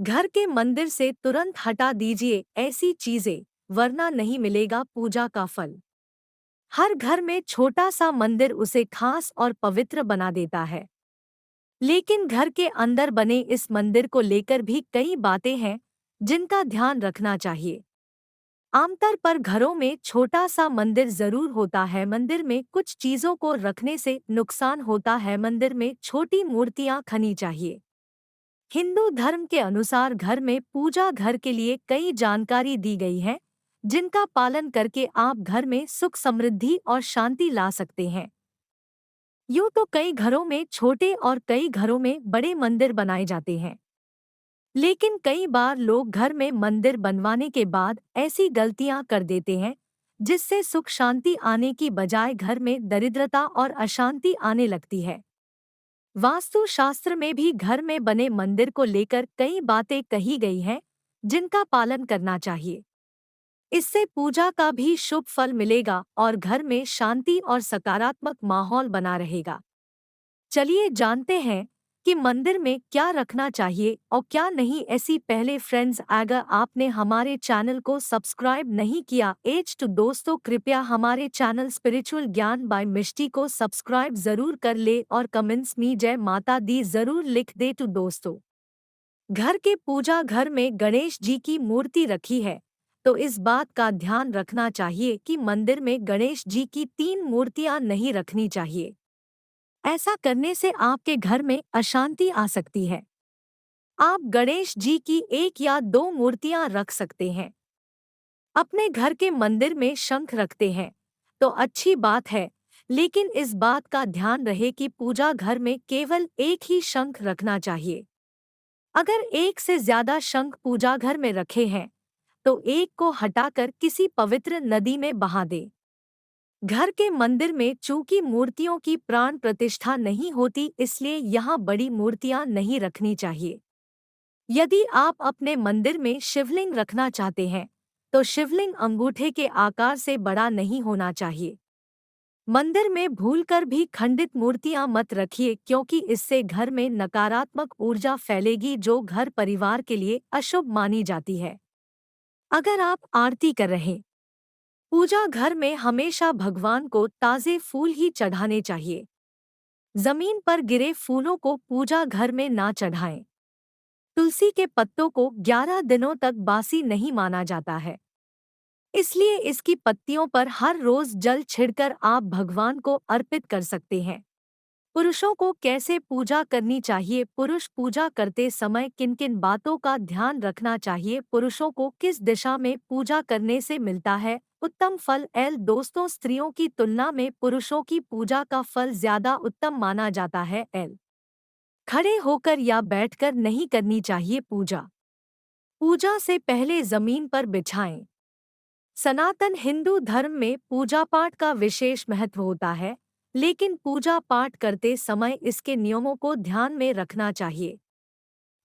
घर के मंदिर से तुरंत हटा दीजिए ऐसी चीजें, वरना नहीं मिलेगा पूजा का फल। हर घर में छोटा सा मंदिर उसे खास और पवित्र बना देता है। लेकिन घर के अंदर बने इस मंदिर को लेकर भी कई बातें हैं जिनका ध्यान रखना चाहिए। आमतौर पर घरों में छोटा सा मंदिर जरूर होता है। मंदिर में कुछ चीजों को रखने से नुकसान होता है। मंदिर में छोटी मूर्तियां खनी चाहिए। हिंदू धर्म के अनुसार घर में पूजा घर के लिए कई जानकारी दी गई है, जिनका पालन करके आप घर में सुख समृद्धि और शांति ला सकते हैं। यूं तो कई घरों में छोटे और कई घरों में बड़े मंदिर बनाए जाते हैं। लेकिन कई बार लोग घर में मंदिर बनवाने के बाद ऐसी गलतियां कर देते हैं जिससे सुख शांति आने की बजाय घर में दरिद्रता और अशांति आने लगती है। वास्तु शास्त्र में भी घर में बने मंदिर को लेकर कई बातें कही गई हैं जिनका पालन करना चाहिए। इससे पूजा का भी शुभ फल मिलेगा और घर में शांति और सकारात्मक माहौल बना रहेगा। चलिए जानते हैं कि मंदिर में क्या रखना चाहिए और क्या नहीं। ऐसी पहले फ्रेंड्स, अगर आपने हमारे चैनल को सब्सक्राइब नहीं किया तो दोस्तों कृपया हमारे चैनल स्पिरिचुअल ज्ञान बाय मिष्टी को सब्सक्राइब जरूर कर ले और कमेंट्स में जय माता दी जरूर लिख दे। तो दोस्तों, घर के पूजा घर में गणेश जी की मूर्ति रखी है, तो इस बात का ध्यान रखना चाहिए कि मंदिर में गणेश जी की 3 मूर्तियां नहीं रखनी चाहिए। ऐसा करने से आपके घर में अशांति आ सकती है। आप गणेश जी की 1 या 2 मूर्तियां रख सकते हैं। अपने घर के मंदिर में शंख रखते हैं तो अच्छी बात है, लेकिन इस बात का ध्यान रहे कि पूजा घर में केवल एक ही शंख रखना चाहिए। अगर एक से ज्यादा शंख पूजा घर में रखे हैं तो एक को हटाकर किसी पवित्र नदी में बहा दें। घर के मंदिर में चूंकि मूर्तियों की प्राण प्रतिष्ठा नहीं होती, इसलिए यहाँ बड़ी मूर्तियां नहीं रखनी चाहिए। यदि आप अपने मंदिर में शिवलिंग रखना चाहते हैं तो शिवलिंग अंगूठे के आकार से बड़ा नहीं होना चाहिए। मंदिर में भूलकर भी खंडित मूर्तियां मत रखिए, क्योंकि इससे घर में नकारात्मक ऊर्जा फैलेगी जो घर परिवार के लिए अशुभ मानी जाती है। अगर आप आरती कर रहे पूजा घर में हमेशा भगवान को ताजे फूल ही चढ़ाने चाहिए। जमीन पर गिरे फूलों को पूजा घर में ना चढ़ाएं। तुलसी के पत्तों को 11 दिनों तक बासी नहीं माना जाता है, इसलिए इसकी पत्तियों पर हर रोज जल छिड़कर आप भगवान को अर्पित कर सकते हैं। पुरुषों को कैसे पूजा करनी चाहिए? पुरुष पूजा करते समय किन किन बातों का ध्यान रखना चाहिए? पुरुषों को किस दिशा में पूजा करने से मिलता है उत्तम फल? दोस्तों, स्त्रियों की तुलना में पुरुषों की पूजा का फल ज्यादा उत्तम माना जाता है। खड़े होकर या बैठकर नहीं करनी चाहिए पूजा। पूजा से पहले जमीन पर बिछाएं। सनातन हिंदू धर्म में पूजा पाठ का विशेष महत्व होता है, लेकिन पूजा पाठ करते समय इसके नियमों को ध्यान में रखना चाहिए,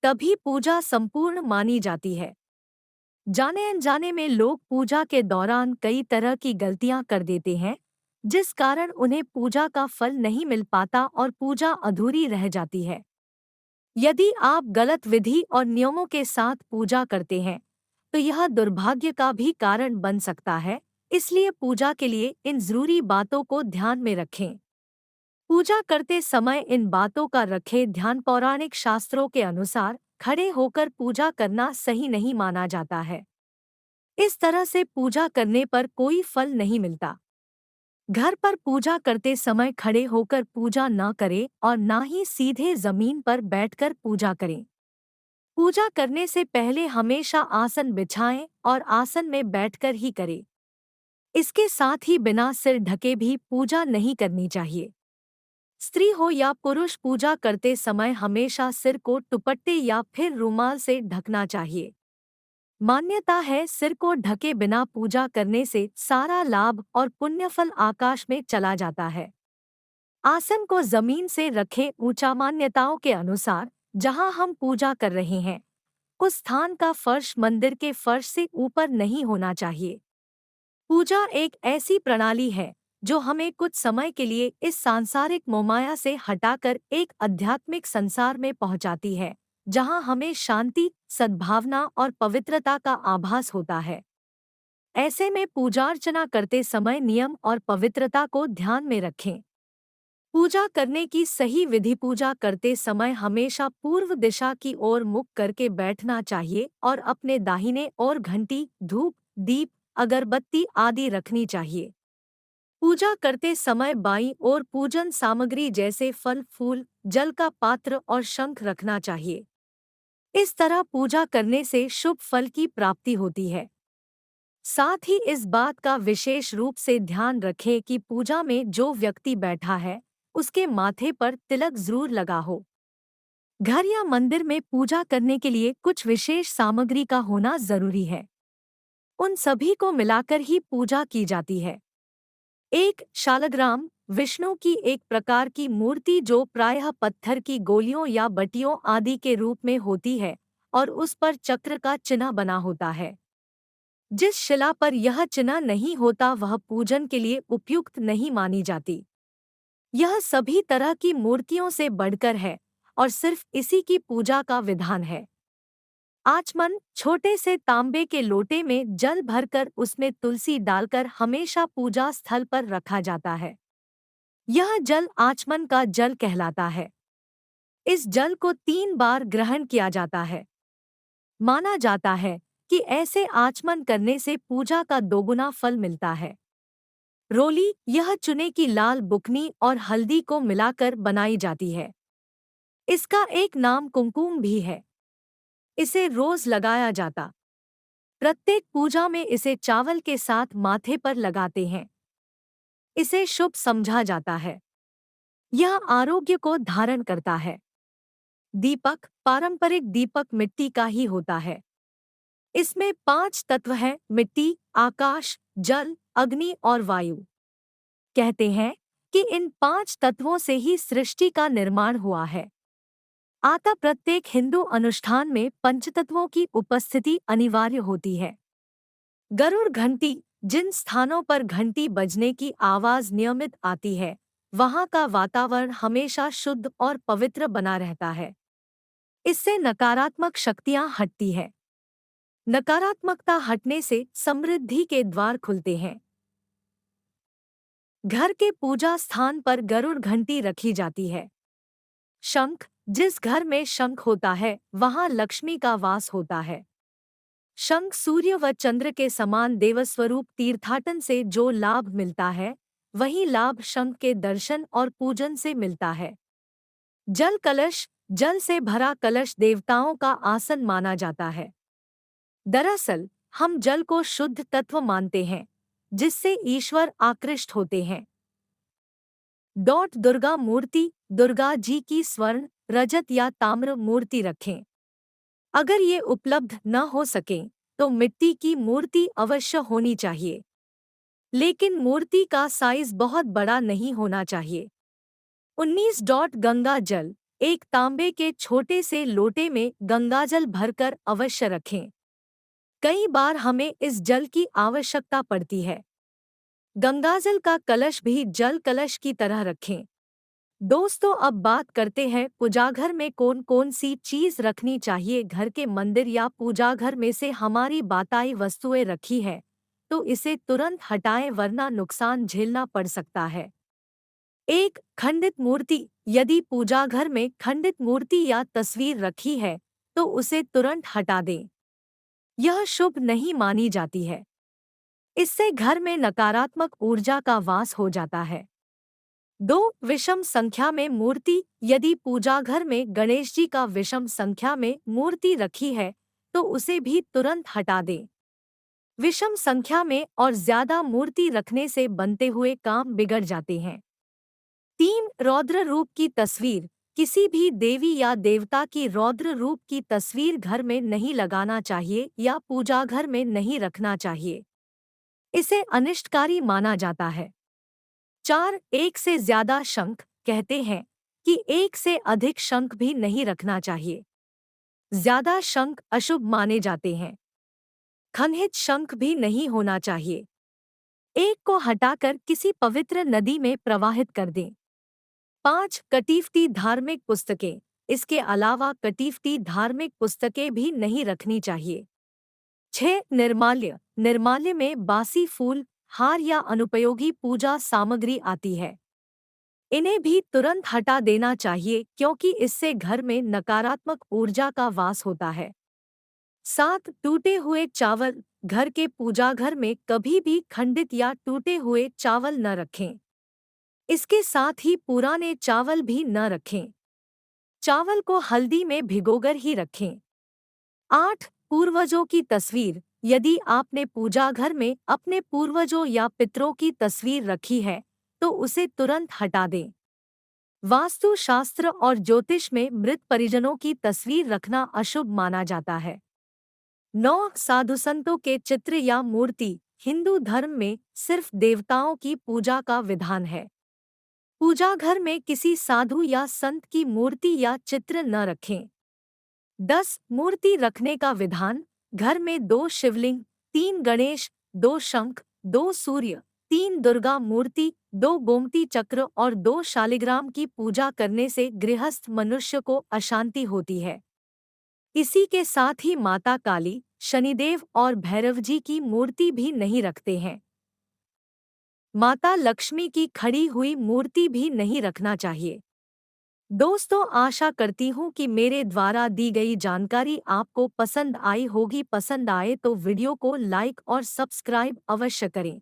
तभी पूजा संपूर्ण मानी जाती है। जाने अनजाने में लोग पूजा के दौरान कई तरह की गलतियां कर देते हैं, जिस कारण उन्हें पूजा का फल नहीं मिल पाता और पूजा अधूरी रह जाती है। यदि आप गलत विधि और नियमों के साथ पूजा करते हैं तो यह दुर्भाग्य का भी कारण बन सकता है। इसलिए पूजा के लिए इन जरूरी बातों को ध्यान में रखें। पूजा करते समय इन बातों का रखें ध्यान। पौराणिक शास्त्रों के अनुसार खड़े होकर पूजा करना सही नहीं माना जाता है। इस तरह से पूजा करने पर कोई फल नहीं मिलता। घर पर पूजा करते समय खड़े होकर पूजा न करें और न ही सीधे जमीन पर बैठकर पूजा करें। पूजा करने से पहले हमेशा आसन बिछाएं और आसन में बैठकर ही करें। इसके साथ ही बिना सिर ढके भी पूजा नहीं करनी चाहिए। स्त्री हो या पुरुष, पूजा करते समय हमेशा सिर को दुपट्टे या फिर रुमाल से ढकना चाहिए। मान्यता है सिर को ढके बिना पूजा करने से सारा लाभ और पुण्यफल आकाश में चला जाता है। आसन को जमीन से रखें ऊंचा। मान्यताओं के अनुसार जहां हम पूजा कर रहे हैं उस स्थान का फर्श मंदिर के फर्श से ऊपर नहीं होना चाहिए। पूजा एक ऐसी प्रणाली है जो हमें कुछ समय के लिए इस सांसारिक मोहमाया से हटाकर एक आध्यात्मिक संसार में पहुंचाती है, जहां हमें शांति, सद्भावना और पवित्रता का आभास होता है। ऐसे में पूजा अर्चना करते समय नियम और पवित्रता को ध्यान में रखें। पूजा करने की सही विधि। पूजा करते समय हमेशा पूर्व दिशा की ओर मुख करके बैठना चाहिए और अपने दाहिने ओर घंटी, धूप, दीप, अगरबत्ती आदि रखनी चाहिए। पूजा करते समय बाईं ओर पूजन सामग्री जैसे फल, फूल, जल का पात्र और शंख रखना चाहिए। इस तरह पूजा करने से शुभ फल की प्राप्ति होती है। साथ ही इस बात का विशेष रूप से ध्यान रखें कि पूजा में जो व्यक्ति बैठा है उसके माथे पर तिलक जरूर लगा हो। घर या मंदिर में पूजा करने के लिए कुछ विशेष सामग्री का होना जरूरी है। उन सभी को मिलाकर ही पूजा की जाती है। एक शालग्राम, विष्णु की एक प्रकार की मूर्ति जो प्रायः पत्थर की गोलियों या बटियों आदि के रूप में होती है और उस पर चक्र का चिन्ह बना होता है। जिस शिला पर यह चिन्ह नहीं होता वह पूजन के लिए उपयुक्त नहीं मानी जाती। यह सभी तरह की मूर्तियों से बढ़कर है और सिर्फ इसी की पूजा का विधान है। आचमन, छोटे से तांबे के लोटे में जल भरकर उसमें तुलसी डालकर हमेशा पूजा स्थल पर रखा जाता है। यह जल आचमन का जल कहलाता है। इस जल को 3 बार ग्रहण किया जाता है। माना जाता है कि ऐसे आचमन करने से पूजा का दोगुना फल मिलता है। रोली, यह चुने की लाल बुकनी और हल्दी को मिलाकर बनाई जाती है। इसका एक नाम कुमकुम भी है। इसे रोज लगाया जाता। प्रत्येक पूजा में इसे चावल के साथ माथे पर लगाते हैं। इसे शुभ समझा जाता है। यह आरोग्य को धारण करता है। दीपक, पारंपरिक दीपक मिट्टी का ही होता है। इसमें 5 तत्व हैं: मिट्टी, आकाश, जल, अग्नि और वायु। कहते हैं कि इन 5 तत्वों से ही सृष्टि का निर्माण हुआ है। अतः प्रत्येक हिंदू अनुष्ठान में पंचतत्वों की उपस्थिति अनिवार्य होती है। गरुड़ घंटी, जिन स्थानों पर घंटी बजने की आवाज नियमित आती है वहां का वातावरण हमेशा शुद्ध और पवित्र बना रहता है। इससे नकारात्मक शक्तियां हटती है। नकारात्मकता हटने से समृद्धि के द्वार खुलते हैं। घर के पूजा स्थान पर गरुड़ घंटी रखी जाती है। शंख, जिस घर में शंख होता है वहां लक्ष्मी का वास होता है। शंख सूर्य व चंद्र के समान देवस्वरूप। तीर्थाटन से जो लाभ मिलता है वही लाभ शंख के दर्शन और पूजन से मिलता है। जल कलश, जल से भरा कलश देवताओं का आसन माना जाता है। दरअसल हम जल को शुद्ध तत्व मानते हैं जिससे ईश्वर आकृष्ट होते हैं। दुर्गा मूर्ति, दुर्गा जी की स्वर्ण, रजत या ताम्र मूर्ति रखें। अगर ये उपलब्ध न हो सके तो मिट्टी की मूर्ति अवश्य होनी चाहिए, लेकिन मूर्ति का साइज बहुत बड़ा नहीं होना चाहिए। 19 गंगा जल, एक तांबे के छोटे से लोटे में गंगाजल भरकर अवश्य रखें। कई बार हमें इस जल की आवश्यकता पड़ती है। गंगाजल का कलश भी जल कलश की तरह रखें। दोस्तों, अब बात करते हैं पूजाघर में कौन कौन सी चीज रखनी चाहिए। घर के मंदिर या पूजाघर में से हमारी बाताई वस्तुएं रखी है तो इसे तुरंत हटाएं वरना नुकसान झेलना पड़ सकता है। 1. खंडित मूर्ति, यदि पूजाघर में खंडित मूर्ति या तस्वीर रखी है तो उसे तुरंत हटा दें। यह शुभ नहीं मानी जाती है। इससे घर में नकारात्मक ऊर्जा का वास हो जाता है। 2. विषम संख्या में मूर्ति, यदि पूजाघर में गणेश जी का विषम संख्या में मूर्ति रखी है तो उसे भी तुरंत हटा दें। विषम संख्या में और ज्यादा मूर्ति रखने से बनते हुए काम बिगड़ जाते हैं। 3. रौद्र रूप की तस्वीर, किसी भी देवी या देवता की रौद्र रूप की तस्वीर घर में नहीं लगाना चाहिए या पूजाघर में नहीं रखना चाहिए। इसे अनिष्टकारी माना जाता है। 4. एक से ज्यादा शंख, कहते हैं कि एक से अधिक शंख भी नहीं रखना चाहिए। ज्यादा शंख अशुभ माने जाते हैं। खंडित शंख भी नहीं होना चाहिए। एक को हटाकर किसी पवित्र नदी में प्रवाहित कर दें। 5. कटीफती धार्मिक पुस्तकें, इसके अलावा कटीफटी धार्मिक पुस्तकें भी नहीं रखनी चाहिए। 6. निर्माल्य। निर्माल्य में बासी फूल, हार या अनुपयोगी पूजा सामग्री आती है। इन्हें भी तुरंत हटा देना चाहिए क्योंकि इससे घर में नकारात्मक ऊर्जा का वास होता है। 7. टूटे हुए चावल। घर के पूजाघर में कभी भी खंडित या टूटे हुए चावल न रखें। इसके साथ ही पुराने चावल भी न रखें। चावल को हल्दी में भिगोकर ही रखें। 8. पूर्वजों की तस्वीर। यदि आपने पूजाघर में अपने पूर्वजों या पितरों की तस्वीर रखी है तो उसे तुरंत हटा दें। वास्तु शास्त्र और ज्योतिष में मृत परिजनों की तस्वीर रखना अशुभ माना जाता है। 9. साधु संतों के चित्र या मूर्ति। हिंदू धर्म में सिर्फ देवताओं की पूजा का विधान है। पूजाघर में किसी साधु या संत की मूर्ति या चित्र न रखें। 10. मूर्ति रखने का विधान। घर में 2 शिवलिंग, 3 गणेश, 2 शंख, 2 सूर्य, 3 दुर्गा मूर्ति, 2 गोमती चक्र और 2 शालिग्राम की पूजा करने से गृहस्थ मनुष्य को अशांति होती है। इसी के साथ ही माता काली, शनिदेव और भैरव जी की मूर्ति भी नहीं रखते हैं। माता लक्ष्मी की खड़ी हुई मूर्ति भी नहीं रखना चाहिए। दोस्तों, आशा करती हूँ कि मेरे द्वारा दी गई जानकारी आपको पसंद आई होगी। पसंद आए तो वीडियो को लाइक और सब्सक्राइब अवश्य करें।